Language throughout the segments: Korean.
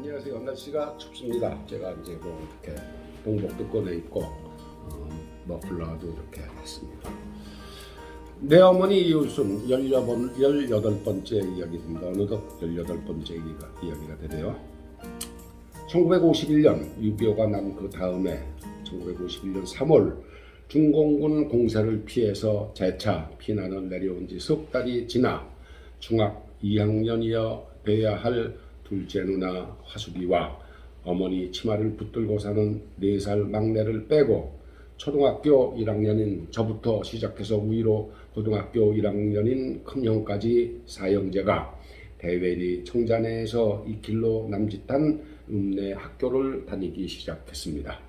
안녕하세요. 날씨가 춥습니다. 제가 이제 뭐 이렇게 동복도 꺼내 입고 머플러도 이렇게 했습니다. 내 어머니 이웃은 18번째 이야기입니다. 어느덧 18번째 이야기가 되네요. 1951년 6.25가 난 그 다음에 1951년 3월 중공군 공세를 피해서 재차 피난을 내려온 지 석 달이 지나 중학 2학년이어 돼야 할 둘째 누나 화숙이와 어머니 치마를 붙들고 사는 4살 막내를 빼고 초등학교 1학년인 저부터 시작해서 위로 고등학교 1학년인 큰형까지 4형제가 대외리 청자내에서 이 길로 남짓한 읍내 학교를 다니기 시작했습니다.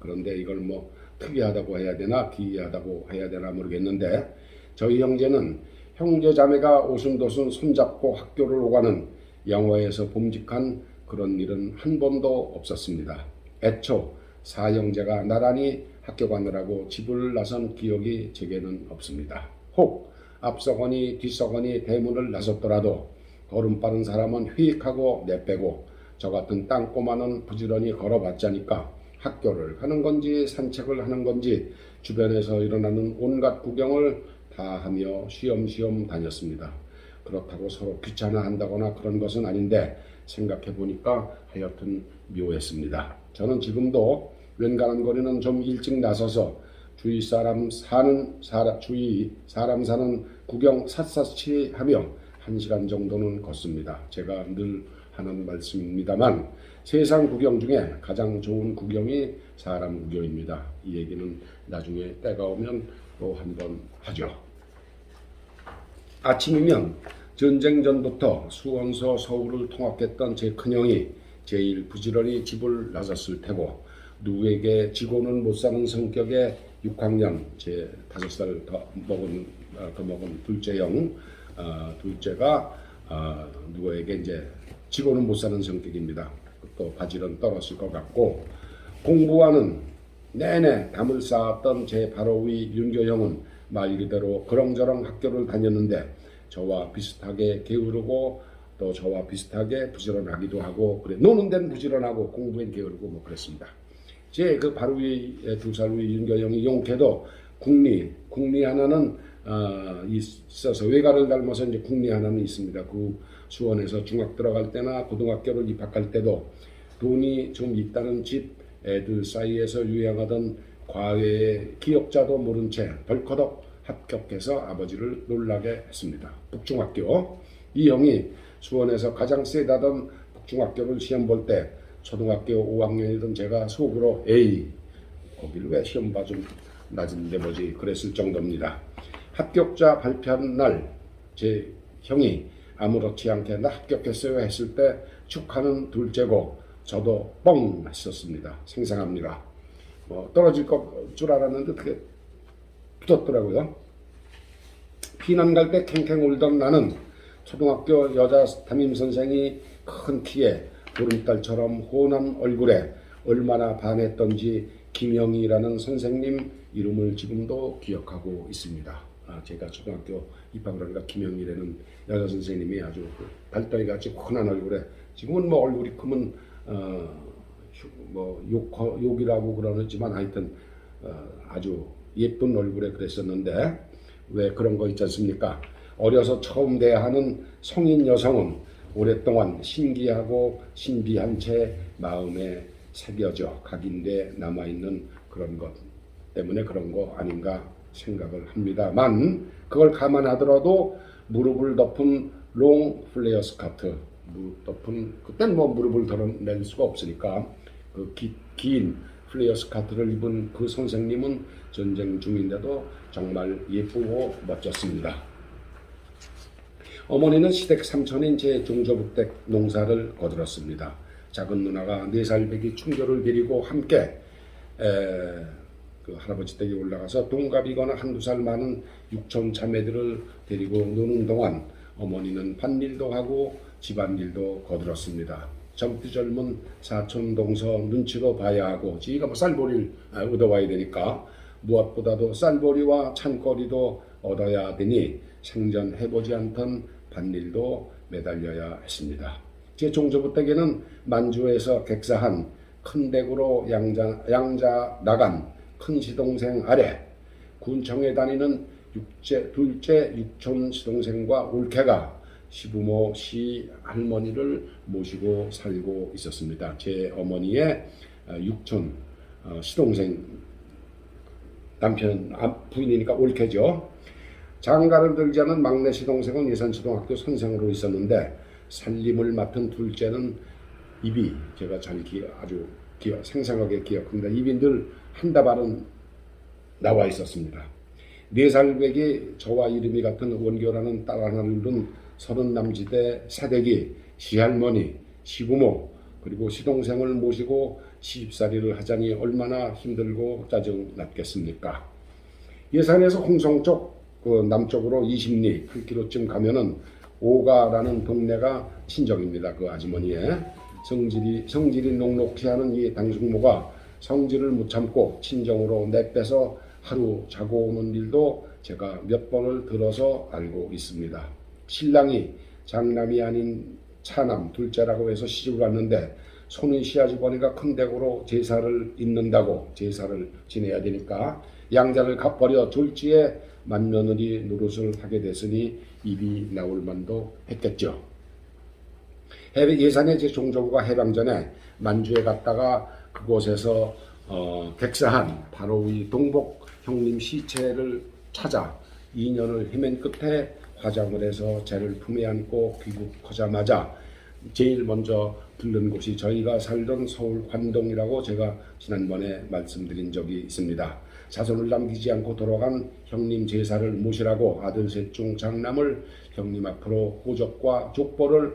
그런데 이걸 뭐 특이하다고 해야 되나 기이하다고 해야 되나 모르겠는데 저희 형제는 형제자매가 오순도순 손잡고 학교를 오가는 영화에서 봄직한 그런 일은 한 번도 없었습니다. 애초 4형제가 나란히 학교 가느라고 집을 나선 기억이 제게는 없습니다. 혹 앞서거니 뒤서거니 대문을 나섰더라도 걸음 빠른 사람은 휙하고 내빼고 저 같은 땅꼬마는 부지런히 걸어봤자니까 학교를 가는 건지 산책을 하는 건지 주변에서 일어나는 온갖 구경을 다 하며 쉬엄쉬엄 다녔습니다. 그렇다고 서로 귀찮아한다거나 그런 것은 아닌데 생각해보니까 하여튼 묘했습니다. 저는 지금도 웬간한 거리는 좀 일찍 나서서 주위 사람 사는 구경 샅샅이 하며 1시간 정도는 걷습니다. 제가 늘 하는 말씀입니다만 세상 구경 중에 가장 좋은 구경이 사람 구경입니다. 이 얘기는 나중에 때가 오면 또 한번 하죠. 아침이면 전쟁 전부터 수원서 서울을 통학했던 제 큰형이 제일 부지런히 집을 나섰을 테고 누구에게 지고는 못 사는 성격의 6학년 제 5살 더 먹은 둘째 형 둘째가 누구에게 이제 지고는 못 사는 성격입니다. 또 바지런 떨었을 것 같고 공부와는 내내 담을 쌓았던 제 바로 위 윤교 형은 말 그대로 그렁저렁 학교를 다녔는데 저와 비슷하게 게으르고 또 저와 비슷하게 부지런하기도 하고 그래 노는 데는 부지런하고 공부엔 게으르고 뭐 그랬습니다. 제 그 바로 위 2살 위 윤교 형이 용케도 국리 하나는 있어서 외가를 닮아서 이제 국리 하나는 있습니다. 그 수원에서 중학 들어갈 때나 고등학교를 입학할 때도 돈이 좀 있다는 집 애들 사이에서 유행하던 과외의 기억자도 모른 채 덜커덕 합격해서 아버지를 놀라게 했습니다. 북중학교. 이 형이 수원에서 가장 세다던 북중학교를 시험 볼 때 초등학교 5학년이던 제가 속으로 에이 거길 왜 시험 봐 좀 낮은데 뭐지 그랬을 정도입니다. 합격자 발표한 날 제 형이 아무렇지 않게 나 합격했어요 했을 때 축하는 둘째고 저도 뻥 했었습니다. 생생합니다. 뭐 떨어질 줄 알았는데 되게 붙었더라고요. 피난 갈 때 캥캥 울던 나는 초등학교 여자 담임선생이 큰 키에 보름달처럼 혼한 얼굴에 얼마나 반했던지 김영희라는 선생님 이름을 지금도 기억하고 있습니다. 제가 초등학교 입학을 하니까 김영희라는 여자 선생님이 아주 달덩이같이 혼한 얼굴에 지금은 뭐 얼굴이 크면 뭐 욕이라고 그러지만 하여튼 아주 예쁜 얼굴에 그랬었는데 왜 그런 거 있지 않습니까? 어려서 처음 대하는 성인 여성은 오랫동안 신기하고 신비한 채 마음에 새겨져 각인돼 남아있는 그런 것 때문에 그런 거 아닌가 생각을 합니다만 그걸 감안하더라도 무릎을 덮은 롱 플레어 스커트 무릎 덮은 그땐 뭐 무릎을 드러낼 수가 없으니까 그 긴 플레어 스커트를 입은 그 선생님은 전쟁 중인데도 정말 예쁘고 멋졌습니다. 어머니는 시댁 삼촌인 제 종조부댁 농사를 거들었습니다. 작은 누나가 4살 배기 충교를 데리고 함께 그 할아버지 댁에 올라가서 동갑이거나 1~2살 많은 육촌 자매들을 데리고 노는 동안 어머니는 밭일도 하고 집안일도 거들었습니다. 젊디 젊은 사촌 동서 눈치도 봐야 하고 지가 뭐 쌀보리를 얻어와야 되니까 무엇보다도 쌀보리와 찬거리도 얻어야 되니 생전 해보지 않던 밭일도 매달려야 했습니다. 제 종조부 댁에는 만주에서 객사한 큰 댁으로 양자 나간 큰 시동생 아래 군청에 다니는 둘째 육촌 시동생과 올케가 시부모 시할머니를 모시고 살고 있었습니다. 제 어머니의 육촌 시동생 남편 부인이니까 올케죠. 장가를 들지 않은 막내 시동생은 예산초등학교 선생으로 있었는데 살림을 맡은 둘째는 입이 제가 아주 생생하게 기억합니다. 입이 늘 한다발은 나와 있었습니다. 4살 배기 저와 이름이 같은 원교라는 딸 하나를 둔 30남지대 사대기 시할머니, 시부모 그리고 시동생을 모시고 시집살이를 하자니 얼마나 힘들고 짜증났겠습니까. 예산에서 홍성 쪽 남쪽으로 20리 8km쯤 가면은 오가라는 동네가 친정입니다. 그 아주머니의 성질이 녹록히 하는 이 당숙모가 성질을 못 참고 친정으로 내빼서 하루 자고 오는 일도 제가 몇 번을 들어서 알고 있습니다. 신랑이 장남이 아닌 차남 둘째라고 해서 시집을 왔는데 손은 시아주버니가 큰 댁으로 제사를 지내야 되니까 양자를 갚버려 졸지에 맏며느리 노릇을 하게 됐으니 입이 나올 만도 했겠죠. 예산에 제 종조부가 해방 전에 만주에 갔다가 그곳에서 객사한 바로 이 동복 형님 시체를 찾아 2년을 헤맨 끝에 화장을 해서 재를 품에 안고 귀국하자마자 제일 먼저 들른 곳이 저희가 살던 서울 관동이라고 제가 지난번에 말씀드린 적이 있습니다. 자손을 남기지 않고 돌아간 형님 제사를 모시라고 아들 셋 중 장남을 형님 앞으로 호적과 족보를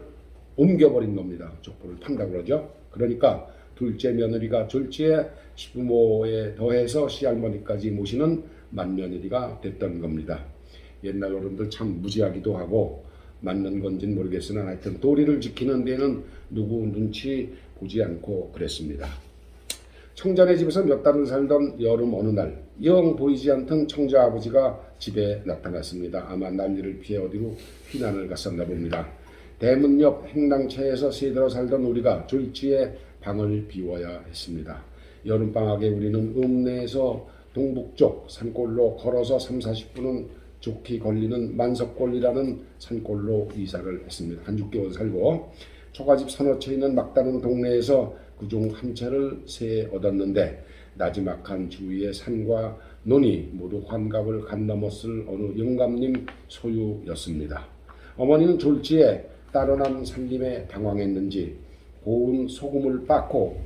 옮겨버린 겁니다. 족보를 판다고 그러죠. 그러니까 둘째 며느리가 졸지에 시부모에 더해서 시할머니까지 모시는 맏며느리가 됐던 겁니다. 옛날 어른들 참 무지하기도 하고 맞는 건지는 모르겠으나 하여튼 도리를 지키는 데는 누구 눈치 보지 않고 그랬습니다. 청자네 집에서 몇 달을 살던 여름 어느 날 영 보이지 않던 청자 아버지가 집에 나타났습니다. 아마 난리를 피해 어디로 피난을 갔었나 봅니다. 대문 옆 행랑채에서 새들어 살던 우리가 졸지에 방을 비워야 했습니다. 여름방학에 우리는 읍내에서 동북쪽 산골로 걸어서 30-40분은 좋게 걸리는 만석골이라는 산골로 이사를 했습니다. 한 6개월 살고 초가집 서너 채 있는 막다른 동네에서 그중 한 채를 세 얻었는데 나지막한 주위의 산과 논이 모두 환갑을 간 넘었을 어느 영감님 소유였습니다. 어머니는 졸지에 따로난 살림에 당황했는지 고운 소금을 빻고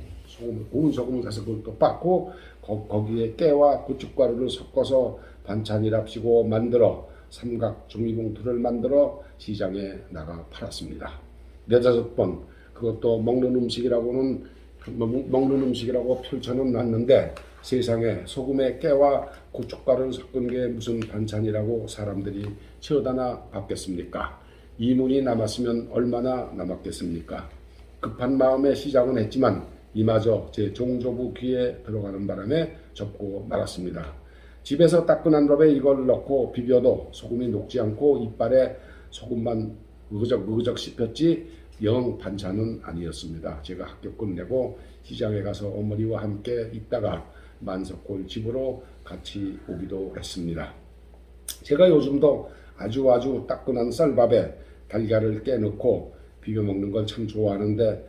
고운 소금을 사서 그걸 또 빻고 거기에 깨와 고춧가루를 섞어서 반찬이랍시고 만들어 삼각 종이봉투를 만들어 시장에 나가 팔았습니다. 4-5번 그것도 먹는 음식이라고 펼쳐는 놨는데 세상에 소금에 깨와 고춧가루를 섞은 게 무슨 반찬이라고 사람들이 쳐다나 받겠습니까? 이문이 남았으면 얼마나 남았겠습니까? 급한 마음에 시작은 했지만 이마저 제 종조부 귀에 들어가는 바람에 접고 말았습니다. 집에서 따끈한 밥에 이걸 넣고 비벼도 소금이 녹지 않고 이빨에 소금만 으그적 씹혔지 영 반찬은 아니었습니다. 제가 학교 끝내고 시장에 가서 어머니와 함께 있다가 만석골 집으로 같이 오기도 했습니다. 제가 요즘도 아주 따끈한 쌀밥에 달걀을 깨넣고 비벼 먹는 걸 참 좋아하는데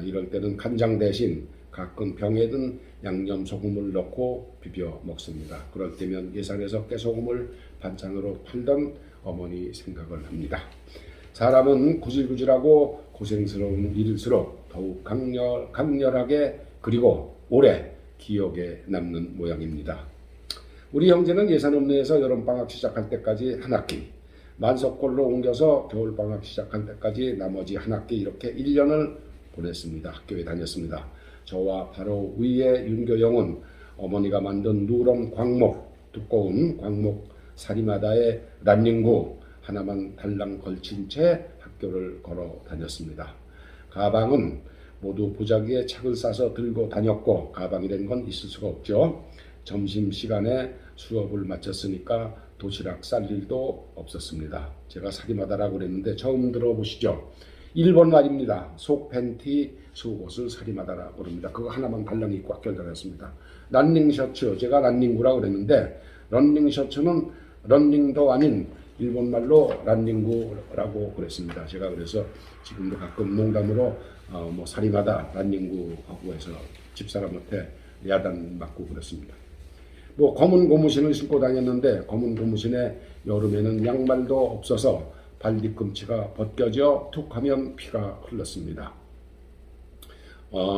이럴 때는 간장 대신 가끔 병에 든 양념 소금을 넣고 비벼 먹습니다. 그럴 때면 예산에서 깨소금을 반찬으로 팔던 어머니 생각을 합니다. 사람은 구질구질하고 고생스러운 일일수록 더욱 강렬하게 그리고 오래 기억에 남는 모양입니다. 우리 형제는 예산읍내에서 여름방학 시작할 때까지 한 학기, 만석골로 옮겨서 겨울방학 시작할 때까지 나머지 한 학기 이렇게 1년을 보냈습니다. 학교에 다녔습니다. 저와 바로 위에 윤교영은 어머니가 만든 누런 두꺼운 광목 사리마다에 란닝구 하나만 달랑 걸친 채 학교를 걸어 다녔습니다. 가방은 모두 보자기에 책을 싸서 들고 다녔고 가방이라는 건 있을 수가 없죠. 점심시간에 수업을 마쳤으니까 도시락 쌀 일도 없었습니다. 제가 사리마다라고 그랬는데 처음 들어보시죠? 1번 말입니다. 속 팬티 속옷을 사림하다라고 그럽니다. 그거 하나만 달랑 입고 학교를 다녔습니다. 런닝 셔츠, 제가 런닝구라고 그랬는데 런닝 셔츠는 런닝도 아닌 일본말로 런닝구라고 그랬습니다. 제가 그래서 지금도 가끔 농담으로 뭐 사림하다 런닝구 하고 해서 집사람한테 야단 맞고 그랬습니다. 뭐 검은 고무신을 신고 다녔는데 검은 고무신에 여름에는 양말도 없어서 발 뒤꿈치가 벗겨져 툭 하면 피가 흘렀습니다.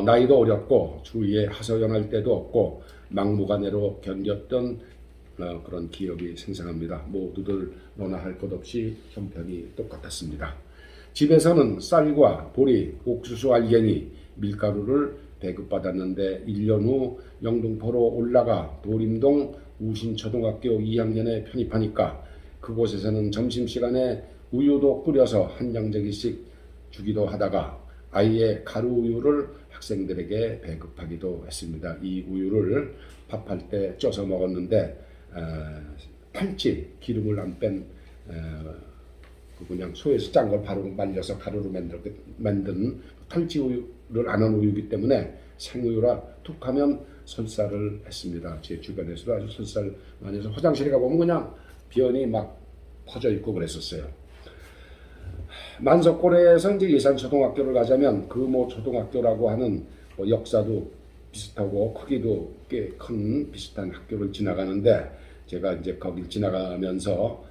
나이도 어렸고 주위에 하소연할 때도 없고 막무가내로 견뎠던 그런 기억이 생생합니다. 모두들 너나 할 것 없이 형편이 똑같았습니다. 집에서는 쌀과 보리, 옥수수 알갱이, 밀가루를 배급받았는데 1년 후 영등포로 올라가 도림동 우신초등학교 2학년에 편입하니까 그곳에서는 점심시간에 우유도 끓여서 한 양재기씩 주기도 하다가 아예 가루 우유를 학생들에게 배급하기도 했습니다. 이 우유를 밥할 때 쪄서 먹었는데 탈지 기름을 안 뺀 그냥 소에서 짠 걸 바로 말려서 가루로 만든 탈지 우유를 안 한 우유이기 때문에 생우유라 툭하면 설사를 했습니다. 제 주변에서도 아주 설사를 많이 해서 화장실에 가보면 그냥 변이 막 퍼져 있고 그랬었어요. 만석골에서 이제 예산초등학교를 가자면 금호 초등학교라고 하는 역사도 비슷하고 크기도 꽤 큰 비슷한 학교를 지나가는데 제가 이제 거길 지나가면서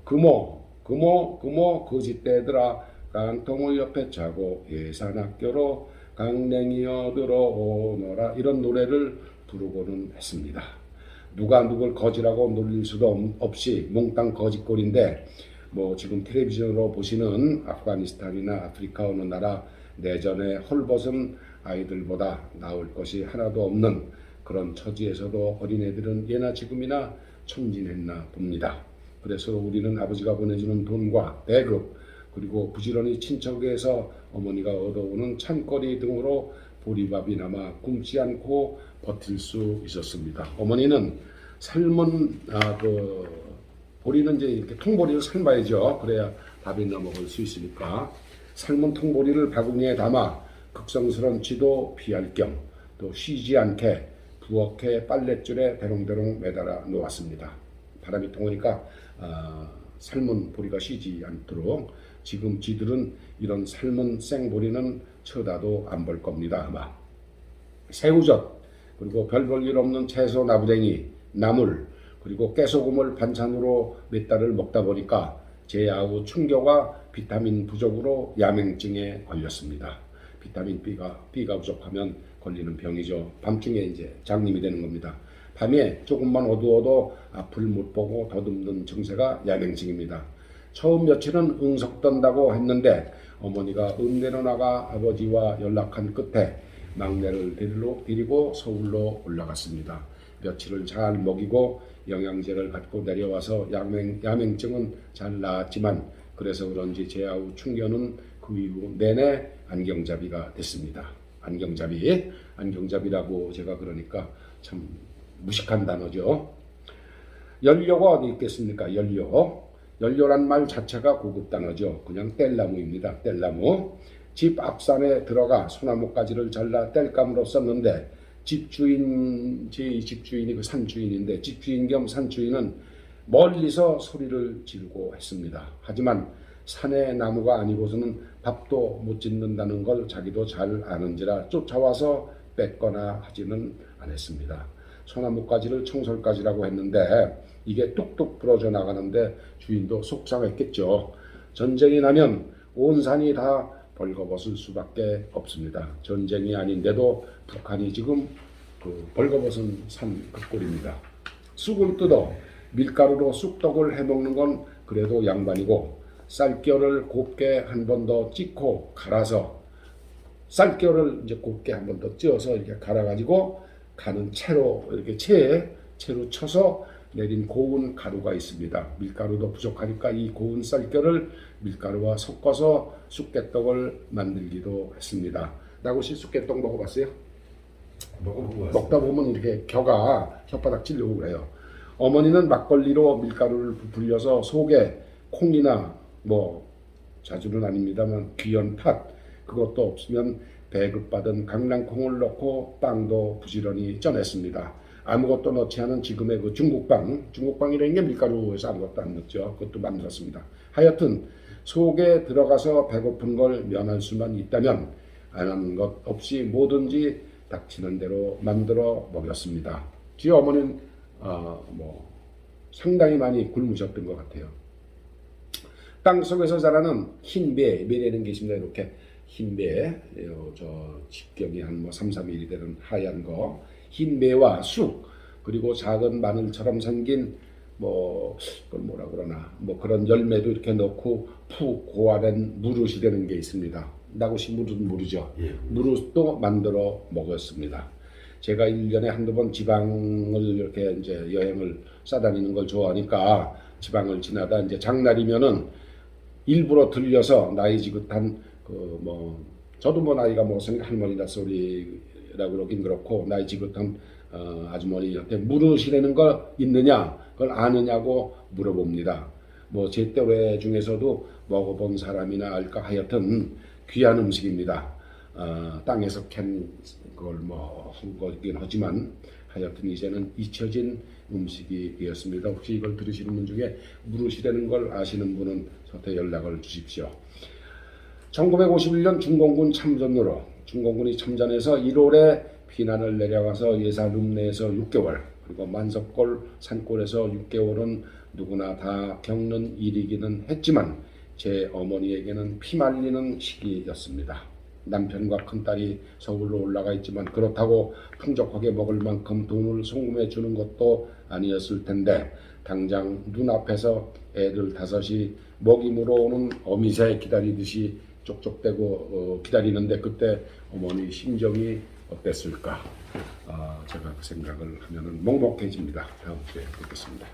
금호 거짓대들아 깡통을 옆에 차고 예산학교로 강냉이여 들어오너라 이런 노래를 부르고는 했습니다. 누가 누굴 거지라고 놀릴 수도 없이 몽땅 거짓골인데 지금 텔레비전으로 보시는 아프가니스탄이나 아프리카 어느 나라 내전에 헐벗은 아이들보다 나을 것이 하나도 없는 그런 처지에서도 어린애들은 예나 지금이나 천진했나 봅니다. 그래서 우리는 아버지가 보내주는 돈과 배급 그리고 부지런히 친척에서 어머니가 얻어오는 찬거리 등으로 보리밥이나마 굶지 않고 버틸 수 있었습니다. 어머니는 삶은 보리는 이제 이렇게 통보리를 삶아야죠. 그래야 밥이나 먹을 수 있으니까 삶은 통보리를 바구니에 담아 극성스러운 쥐도 피할 겸 또 쉬지 않게 부엌에 빨랫줄에 대롱대롱 매달아 놓았습니다. 바람이 통하니까 삶은 보리가 쉬지 않도록 지금 쥐들은 이런 삶은 생보리는 쳐다도 안 볼 겁니다. 아마 새우젓 그리고 별 볼 일 없는 채소 나부랭이 나물 그리고 깨소금을 반찬으로 몇 달을 먹다 보니까 제 아우 충격과 비타민 부족으로 야맹증에 걸렸습니다. 비타민 B가 부족하면 걸리는 병이죠. 밤중에 이제 장님이 되는 겁니다. 밤에 조금만 어두워도 앞을 못 보고 더듬는 증세가 야맹증입니다. 처음 며칠은 응석던다고 했는데 어머니가 읍내로 나가 아버지와 연락한 끝에 막내를 데리고 서울로 올라갔습니다. 며칠을 잘 먹이고 영양제를 갖고 내려와서 야맹증은 잘 나았지만 그래서 그런지 제 아우 충견은 그 이후 내내 안경잡이가 됐습니다. 안경잡이라고 제가 그러니까 참 무식한 단어죠. 연료가 어디 있겠습니까? 연료란 말 자체가 고급 단어죠. 그냥 뗄나무입니다. 뗄나무. 집 앞산에 들어가 소나무가지를 잘라 뗄감으로 썼는데 제 집주인이 그 산주인인데 집주인 겸 산주인은 멀리서 소리를 지르고 했습니다. 하지만 산의 나무가 아니고서는 밥도 못 짓는다는 걸 자기도 잘 아는지라 쫓아와서 뺏거나 하지는 않았습니다. 소나무가지를 청설가지라고 했는데 이게 뚝뚝 부러져 나가는데 주인도 속상했겠죠. 전쟁이 나면 온 산이 다 벌거벗을 수밖에 없습니다. 전쟁이 아닌데도 북한이 지금 벌거벗은 산 그꼴입니다. 쑥을 뜯어 밀가루로 쑥떡을 해먹는 건 그래도 양반이고 쌀겨를 곱게 한 번 더 찢고 갈아서 쌀겨를 이제 곱게 한 번 더 찧어서 이렇게 갈아가지고 가는 채로 이렇게 채로 쳐서 내린 고운 가루가 있습니다. 밀가루도 부족하니까 이 고운 쌀겨를 밀가루와 섞어서 쑥개떡을 만들기도 했습니다. 나고씨 쑥개떡 먹어봤어요? 먹다 보면 이렇게 겨가 혓바닥 찔려고 그래요. 어머니는 막걸리로 밀가루를 불려서 속에 콩이나 자주는 아닙니다만 귀한 팥, 그것도 없으면 배급받은 강낭콩을 넣고 빵도 부지런히 쪄냈습니다. 아무것도 넣지 않은 지금의 그 중국빵이라는 게 밀가루에서 아무것도 안 넣죠. 그것도 만들었습니다. 하여튼 속에 들어가서 배고픈 걸 면할 수만 있다면 안 하는 것 없이 뭐든지 닥치는 대로 만들어 먹였습니다. 제 어머니는 상당히 많이 굶으셨던 것 같아요. 땅속에서 자라는 흰배, 매라는 게 있습니다. 이렇게 흰배, 저 직경이 한 3, 4mm 되는 하얀 거, 흰배와 쑥, 그리고 작은 마늘처럼 생긴 그걸 뭐라 그러나 그런 열매도 이렇게 넣고 푹 고아낸 무릇이라는 게 있습니다. 나고시 무릇은 모르죠. 무릇도 만들어 먹었습니다. 제가 1년에 한두 번 지방을 이렇게 이제 여행을 싸다니는 걸 좋아하니까 지방을 지나다 이제 장날이면은 일부러 들려서 나이 지긋한 저도 나이가 먹었으니까 할머니라 소리라고 그러긴 그렇고 나이 지긋한 아주머니한테 무릇이라는 거 있느냐, 그걸 아느냐고 물어봅니다. 제 또래 중에서도 먹어본 사람이나 알까 하여튼 귀한 음식입니다. 땅에서 캔 그걸 한 거긴 하지만 하여튼 이제는 잊혀진 음식이 되었습니다. 혹시 이걸 들으시는 분 중에 무릇이라는 걸 아시는 분은 저한테 연락을 주십시오. 1951년 중공군 참전으로 중공군이 참전해서 1월에 피난을 내려가서 예산룸 내에서 6개월, 그리고 만석골 산골에서 6개월은 누구나 다 겪는 일이기는 했지만 제 어머니에게는 피말리는 시기였습니다. 남편과 큰딸이 서울로 올라가 있지만 그렇다고 풍족하게 먹을 만큼 돈을 송금해 주는 것도 아니었을 텐데 당장 눈앞에서 애들 5이 먹이 물어오는 어미새 기다리듯이 쪽쪽대고 기다리는데 그때 어머니 심정이 어땠을까? 제가 그 생각을 하면은 먹먹해집니다. 다음 주에 뵙겠습니다.